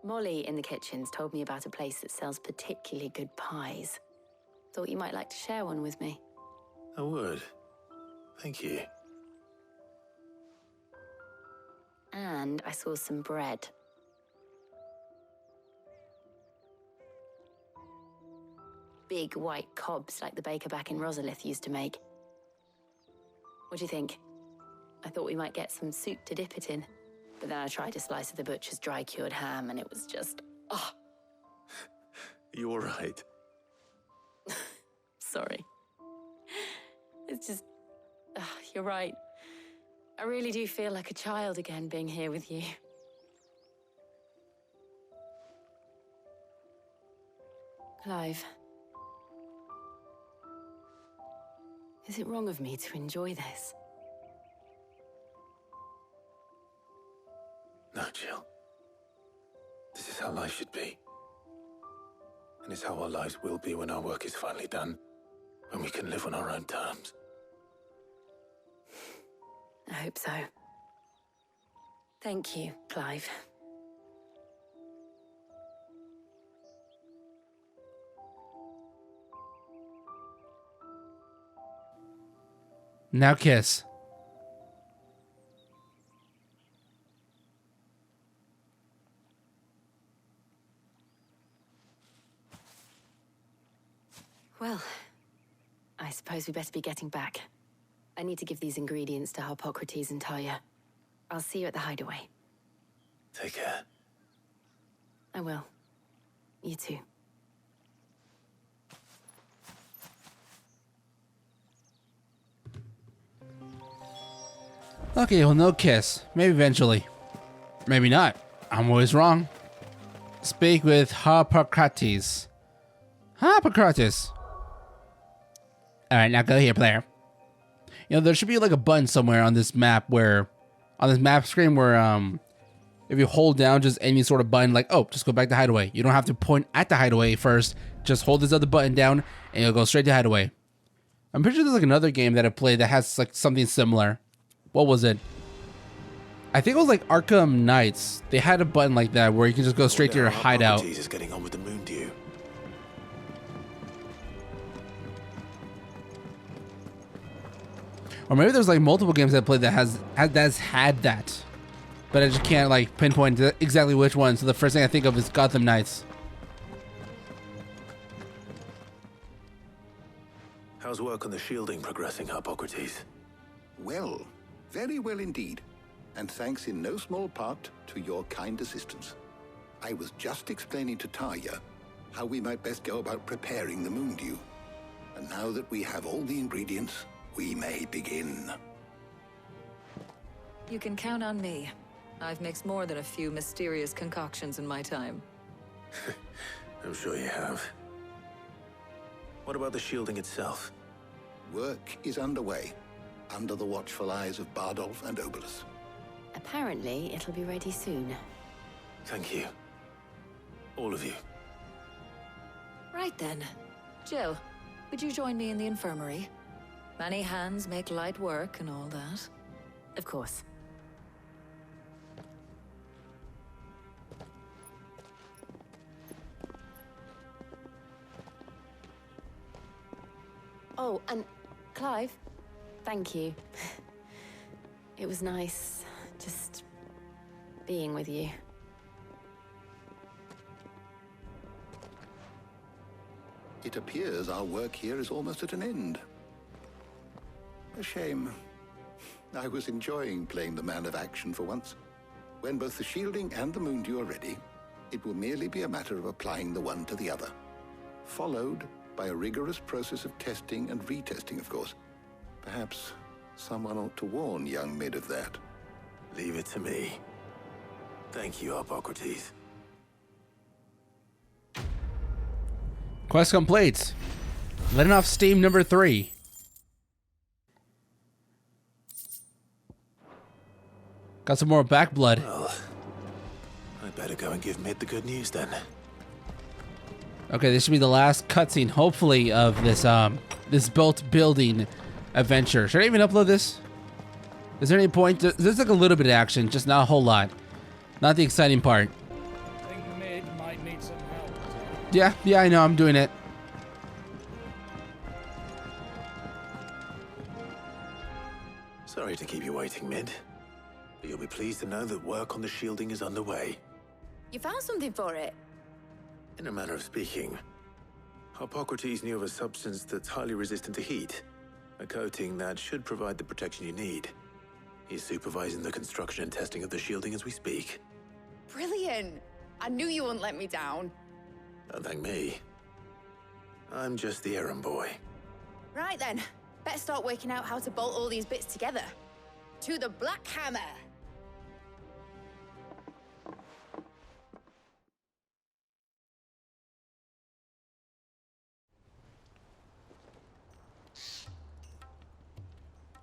Molly in the kitchens told me about a place that sells particularly good pies. Thought you might like to share one with me. I would. Thank you. And I saw some bread. Big white cobs like the baker back in Rosalith used to make. What do you think? I thought we might get some soup to dip it in. But then I tried a slice of the butcher's dry-cured ham and it was just, oh. You all right? Sorry. It's just, you're right. I really do feel like a child again being here with you. Clive. Is it wrong of me to enjoy this? No, Jill. This is how life should be. And it's how our lives will be when our work is finally done. When we can live on our own terms. I hope so. Thank you, Clive. Now kiss. Well, I suppose we better be getting back. I need to give these ingredients to Harpocrates and Talia. I'll see you at the hideaway. Take care. I will. You too. Okay, well, no kiss. Maybe eventually. Maybe not. I'm always wrong. Speak with Harpocrates. Harpocrates. Alright, now go here, player. You know, there should be like a button somewhere on this map where, on this map screen where, if you hold down just any sort of button, like, oh, just go back to hideaway. You don't have to point at the hideaway first. Just hold this other button down and you'll go straight to hideaway. I'm pretty sure there's like another game that I played that has like something similar. What was it? I think it was like Arkham Knights. They had a button like that where you can just go straight to your hideout. Jesus, getting on with the moon dew. Or maybe there's like multiple games that I played that has had that, but I just can't like pinpoint exactly which one. So the first thing I think of is Gotham Knights. How's work on the shielding progressing, Harpocrates? Well, very well indeed. And thanks in no small part to your kind assistance. I was just explaining to Talia how we might best go about preparing the moon dew. And now that we have all the ingredients, we may begin. You can count on me. I've mixed more than a few mysterious concoctions in my time. I'm sure you have. What about the shielding itself? Work is underway, under the watchful eyes of Bardolph and Obolus. Apparently, it'll be ready soon. Thank you. All of you. Right then. Jill, would you join me in the infirmary? Many hands make light work and all that. Of course. Oh, and Clive, thank you. It was nice just being with you. It appears our work here is almost at an end. A shame. I was enjoying playing the man of action for once. When both the shielding and the moondew are ready, it will merely be a matter of applying the one to the other. Followed by a rigorous process of testing and retesting, of course. Perhaps someone ought to warn young Mid of that. Leave it to me. Thank you, Hippocrates. Quest complete. Letting off steam number 3. Got some more back blood. Well, I better go and give Mid the good news then. Okay, this should be the last cutscene, hopefully, of this this building adventure. Should I even upload this? Is there any point? There's like a little bit of action, just not a whole lot. Not the exciting part. I think Mid might need some help. Yeah, I know. I'm doing it. Sorry to keep you waiting, Mid. But you'll be pleased to know that work on the shielding is underway. You found something for it? In a manner of speaking, Hippocrates knew of a substance that's highly resistant to heat. A coating that should provide the protection you need. He's supervising the construction and testing of the shielding as we speak. Brilliant! I knew you wouldn't let me down. Don't thank me. I'm just the errand boy. Right then, better start working out how to bolt all these bits together. To the Black Hammer!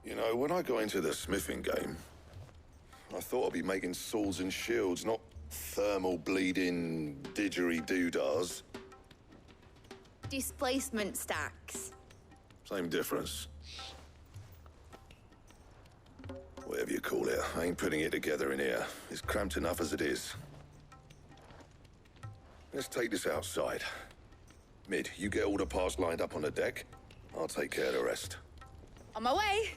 You know, when I got into the smithing game, I thought I'd be making swords and shields, not thermal bleeding didgeridoo-dahs. Displacement stacks. Same difference. Whatever you call it, I ain't putting it together in here. It's cramped enough as it is. Let's take this outside. Mid, you get all the parts lined up on the deck. I'll take care of the rest. On my way!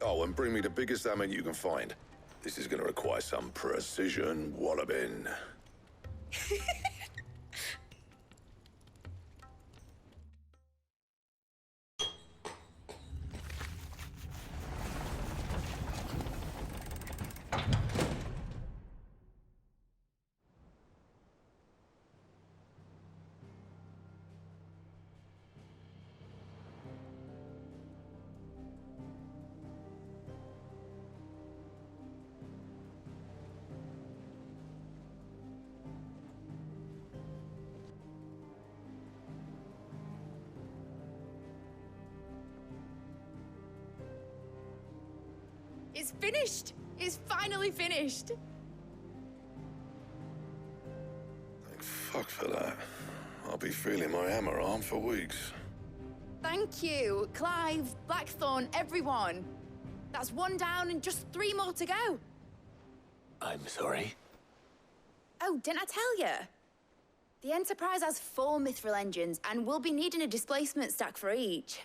Oh, and bring me the biggest hammer you can find. This is gonna require some precision walloping. It's finished! It's finally finished! Thank fuck for that. I'll be feeling my hammer arm for weeks. Thank you, Clive, Blackthorn, everyone. That's one down and just 3 more to go. I'm sorry. Oh, didn't I tell you? The Enterprise has 4 mithril engines, and we'll be needing a displacement stack for each.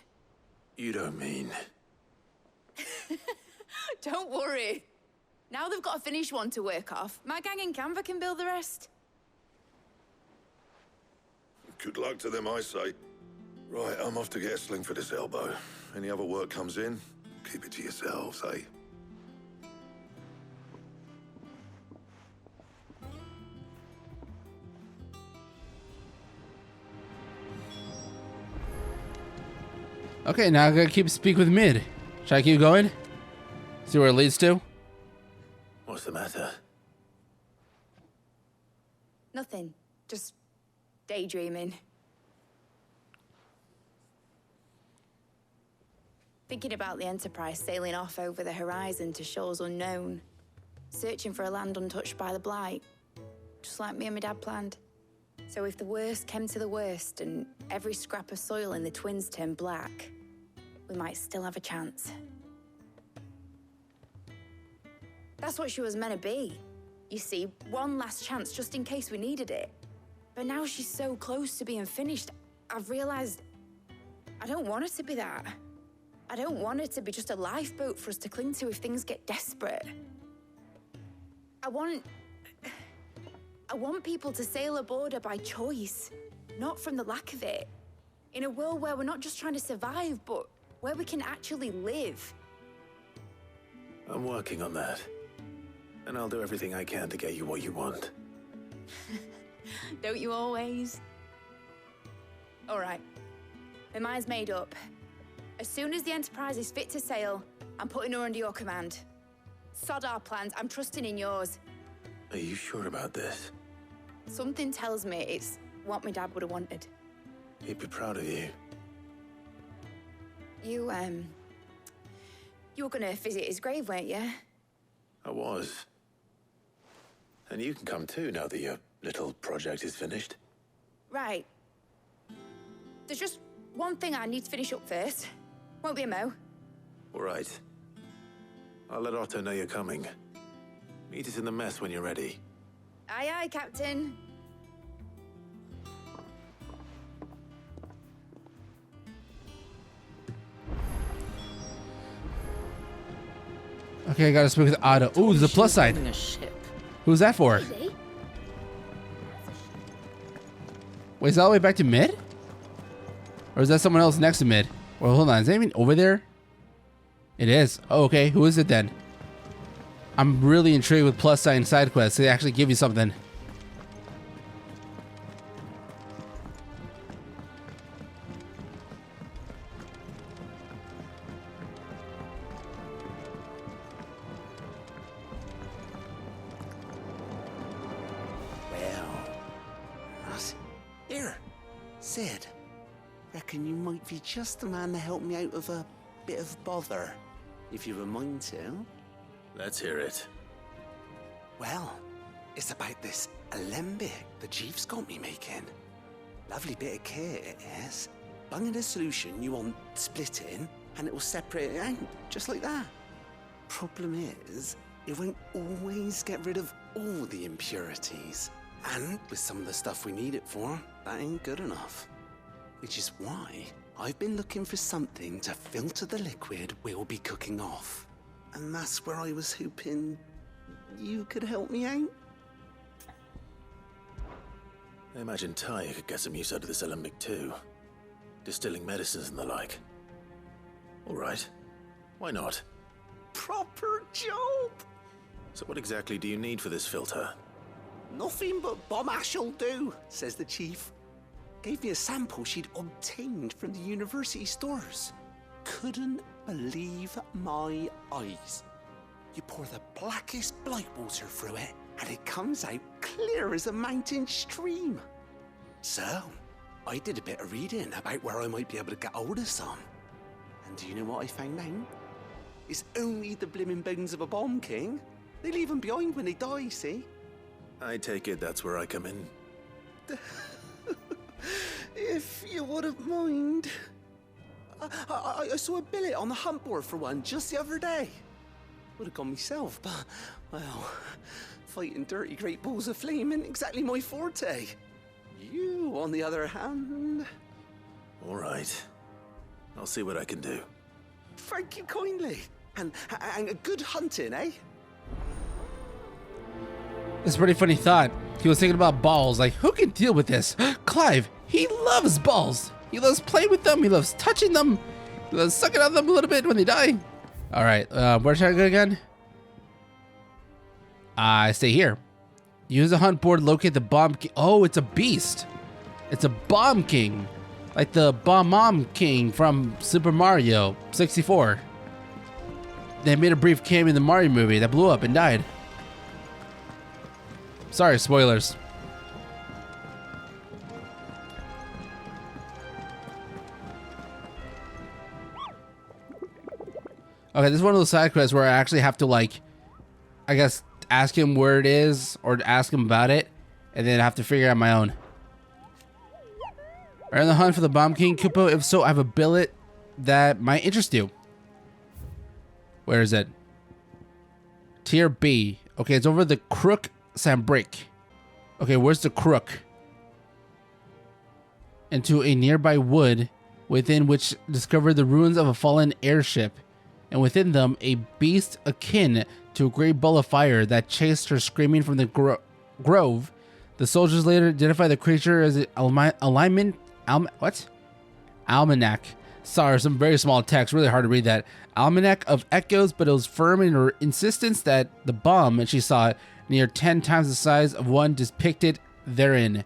You don't mean... Don't worry. Now they've got a finished one to work off, my gang in Canva can build the rest. Good luck to them, I say. Right, I'm off to get a sling for this elbow. Any other work comes in, keep it to yourselves, eh? Okay, now I gotta speak with Mid. Should I keep going? See where it leads to? What's the matter? Nothing. Just daydreaming. Thinking about the Enterprise sailing off over the horizon to shores unknown. Searching for a land untouched by the Blight. Just like me and my dad planned. So if the worst came to the worst and every scrap of soil in the Twins turned black, we might still have a chance. That's what she was meant to be. You see, one last chance just in case we needed it. But now she's so close to being finished, I've realized I don't want her to be that. I don't want her to be just a lifeboat for us to cling to if things get desperate. I want people to sail aboard her by choice, not from the lack of it. In a world where we're not just trying to survive, but where we can actually live. I'm working on that. And I'll do everything I can to get you what you want. Don't you always? All right. My mind's made up. As soon as the Enterprise is fit to sail, I'm putting her under your command. Sod our plans, I'm trusting in yours. Are you sure about this? Something tells me it's what my dad would have wanted. He'd be proud of you. You were gonna visit his grave, weren't you? I was. And you can come too now that your little project is finished. Right. There's just one thing I need to finish up first. Won't be a mo. All right. I'll let Otto know you're coming. Meet us in the mess when you're ready. Aye, aye, Captain. Okay, I gotta speak with Otto. Ooh, there's a plus side. Who's that for? Wait, is that all the way back to mid? Or is that someone else next to mid? Well, hold on. Is that even over there? It is. Oh, okay. Who is it then? I'm really intrigued with plus sign side quests. They actually give you something. Here, Sid. Reckon you might be just the man to help me out of a bit of bother, if you've a mind to. Let's hear it. Well, it's about this alembic the chief's got me making. Lovely bit of kit it is. Bunging a solution you want splitting, and it will separate it out, just like that. Problem is, it won't always get rid of all the impurities. And with some of the stuff we need it for, that ain't good enough. Which is why I've been looking for something to filter the liquid we'll be cooking off. And that's where I was hoping you could help me out. I imagine Ty could get some use out of this alembic too. Distilling medicines and the like. All right. Why not? Proper job! So what exactly do you need for this filter? Nothing but bomb ash'll do, says the chief. Gave me a sample she'd obtained from the university stores. Couldn't believe my eyes. You pour the blackest blight water through it, and it comes out clear as a mountain stream. So, I did a bit of reading about where I might be able to get hold of some. And do you know what I found out? It's only the blimmin' bones of a bomb king. They leave them behind when they die, see? I take it that's where I come in. If you wouldn't mind. I saw a billet on the hunt board for one just the other day. Would have gone myself, but, well, fighting dirty great balls of flame ain't exactly my forte. You, on the other hand... All right. I'll see what I can do. Thank you kindly. And a good hunting, eh? It's a pretty funny thought. He was thinking about balls. Like, who can deal with this? Clive, he loves balls. He loves playing with them. He loves touching them. He loves sucking on them a little bit when they die. All right, where should I go again? I stay here. Use the hunt board, locate the bomb king. Oh, it's a beast. It's a bomb king. Like the Bomb King from Super Mario 64. They made a brief cameo in the Mario movie that blew up and died. Sorry, spoilers. Okay, this is one of those side quests where I actually have to, like, I guess, ask him where it is or ask him about it, and then I have to figure it out on my own. Are you on the hunt for the Bomb King, Kupo? If so, I have a billet that might interest you. Where is it? Tier B. Okay, it's over the Crook Sambrick. Okay, where's the Crook? Into a nearby wood, within which discovered the ruins of a fallen airship, and within them a beast akin to a great ball of fire that chased her screaming from the grove. The soldiers later identified the creature as an almanac. Sorry, some very small text, really hard to read that. Almanac of echoes, but it was firm in her insistence that the bomb, and she saw it, near 10 times the size of one depicted therein.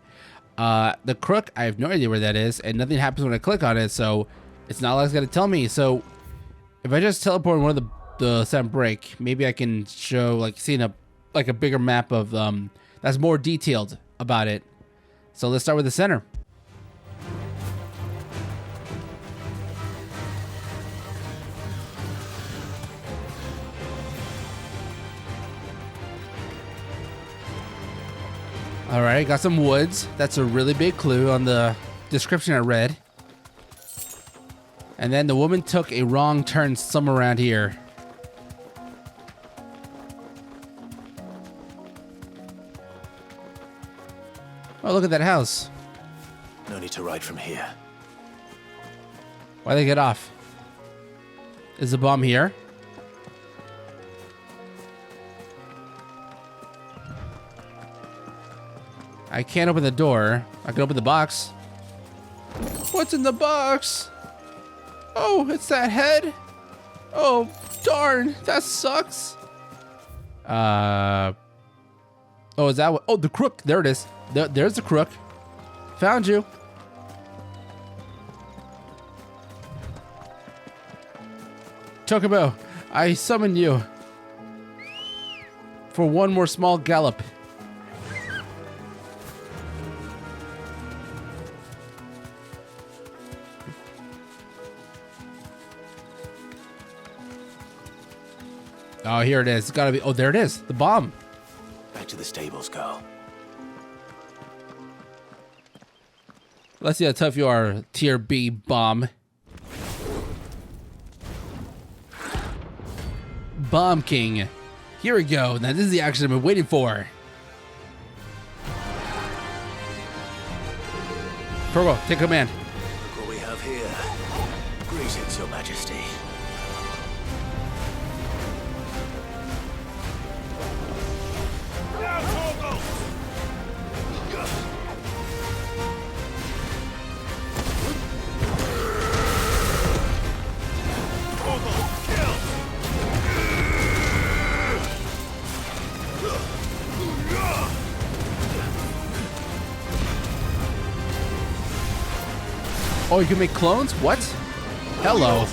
The Crook, I have no idea where that is, and nothing happens when I click on it, so it's not like it's gonna tell me. So if I just teleport one of the Sam Break, maybe I can show, like, seeing a bigger map of that's more detailed about it. So let's start with the center. All right, got some woods. That's a really big clue on the description I read. And then the woman took a wrong turn somewhere around here. Oh, look at that house. No need to ride from here. Why'd they get off? Is the bomb here? I can't open the door. I can open the box. What's in the box? Oh, it's that head. Oh, darn. That sucks. Oh, is that what? Oh, the Crook. There it is. There's the Crook. Found you. Chocobo, I summon you for one more small gallop. Oh, here it is. It's gotta be. Oh, there it is. The bomb. Back to the stables, girl. Let's see how tough you are, Tier B bomb. Bomb King. Here we go. Now this is the action I've been waiting for. Turbo, take command. Look what we have here. Greetings, Your Majesty. Oh, you can make clones? What? Hello.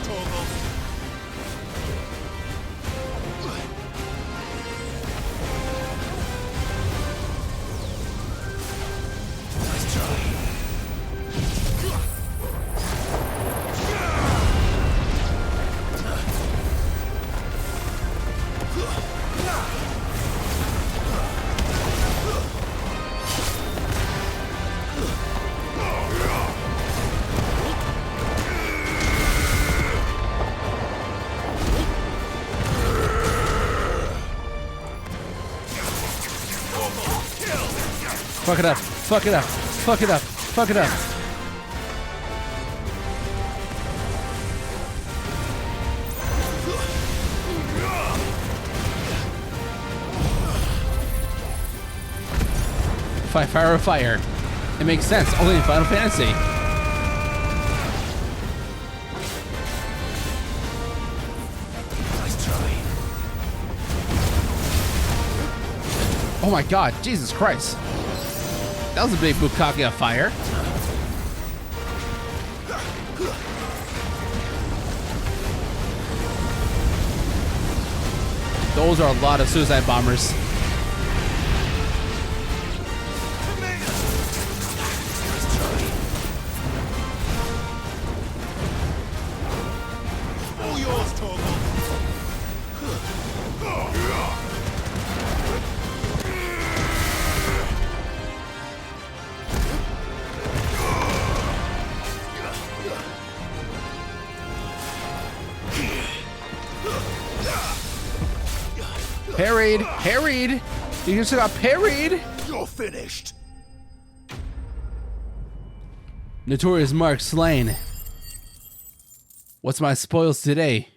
Fuck it up. Fuck it up. Fuck it up. Fuck it up. Fire of fire. It makes sense. Only in Final Fantasy. Nice try. Oh my god. Jesus Christ. That was a big bukkake of fire. Those are a lot of suicide bombers. Parried! Parried! You just got parried! You're finished. Notorious Mark slain. What's my spoils today?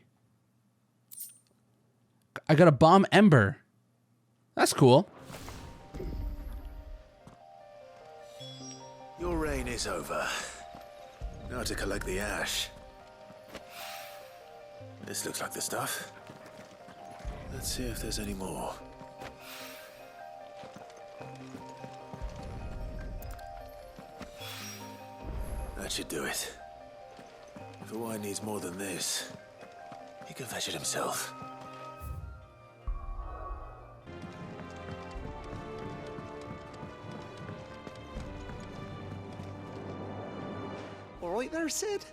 I got a bomb ember. That's cool. Your reign is over. Now to collect the ash. This looks like the stuff. Let's see if there's any more. That should do it. If a wine needs more than this, he can fetch it himself. All right there, Sid?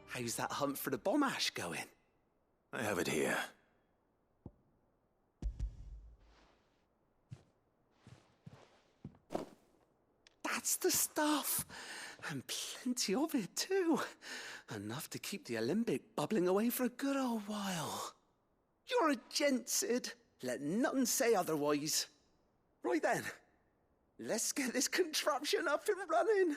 How's that hunt for the bomb ash going? I have it here. That's the stuff. And plenty of it, too. Enough to keep the alembic bubbling away for a good old while. You're a gent, Sid. Let nothing say otherwise. Right then, let's get this contraption up and running.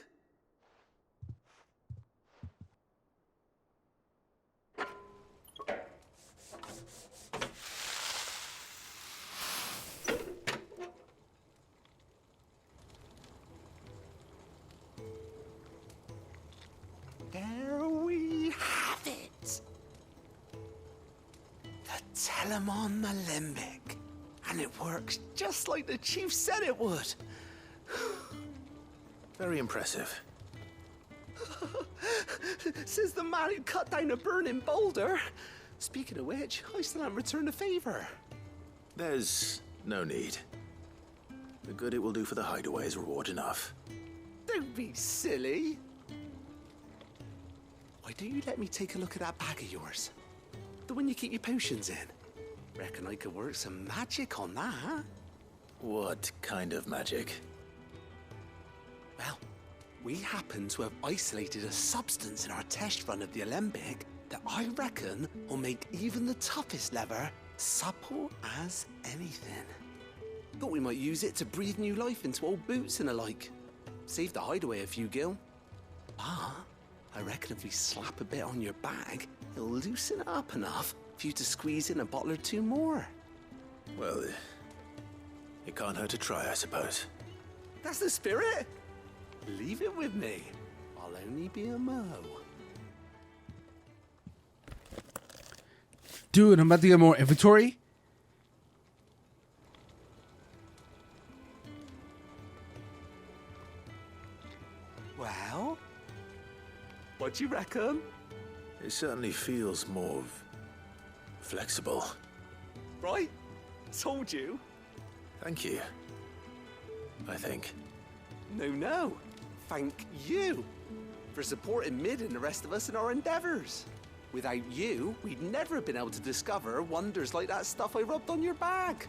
There we have it. The Telemon Alembic. And it works just like the chief said it would. Very impressive. Says the man who cut down a burning boulder. Speaking of which, I still haven't returned the favor. There's no need. The good it will do for the hideaway is reward enough. Don't be silly. Why don't you let me take a look at that bag of yours? The one you keep your potions in. Reckon I could work some magic on that. What kind of magic? Well, we happen to have isolated a substance in our test run of the alembic that I reckon will make even the toughest leather supple as anything. Thought we might use it to breathe new life into old boots and the like. Save the hideaway a few gil. Ah, I reckon if we slap a bit on your bag, it'll loosen it up enough for you to squeeze in a bottle or two more. Well, it can't hurt to try, I suppose. That's the spirit. Leave it with me. I'll only be a mo. Dude, I'm about to get more inventory. Well, what do you reckon? It certainly feels more flexible. Right? Told you. Thank you. I think. No. Thank you for supporting Mid and the rest of us in our endeavors. Without you, we'd never have been able to discover wonders like that stuff I rubbed on your bag.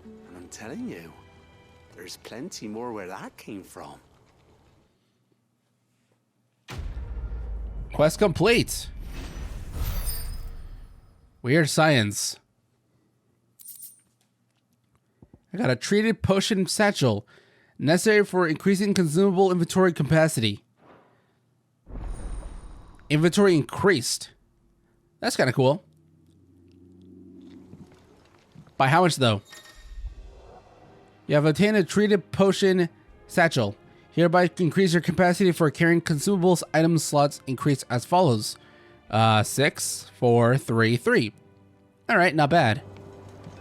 And I'm telling you, there's plenty more where that came from. Quest complete. Weird science. I got a treated potion satchel. Necessary for increasing consumable inventory capacity. Inventory increased. That's kind of cool. By how much, though? You have obtained a treated potion satchel. Hereby increase your capacity for carrying consumables item slots increased as follows. 6, 4, 3, 3. Alright, not bad.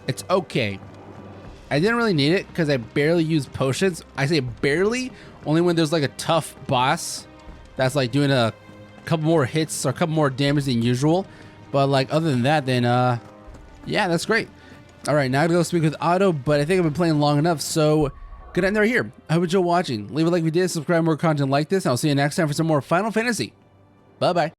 It's okay. I didn't really need it because I barely use potions. I say barely, only when there's like a tough boss that's like doing a couple more hits or a couple more damage than usual. But like other than that, then yeah, that's great. All right, now I gotta go speak with Otto, but I think I've been playing long enough, so good end there here. I hope you enjoyed watching. Leave a like if you did, subscribe for more content like this, and I'll see you next time for some more Final Fantasy. Bye bye.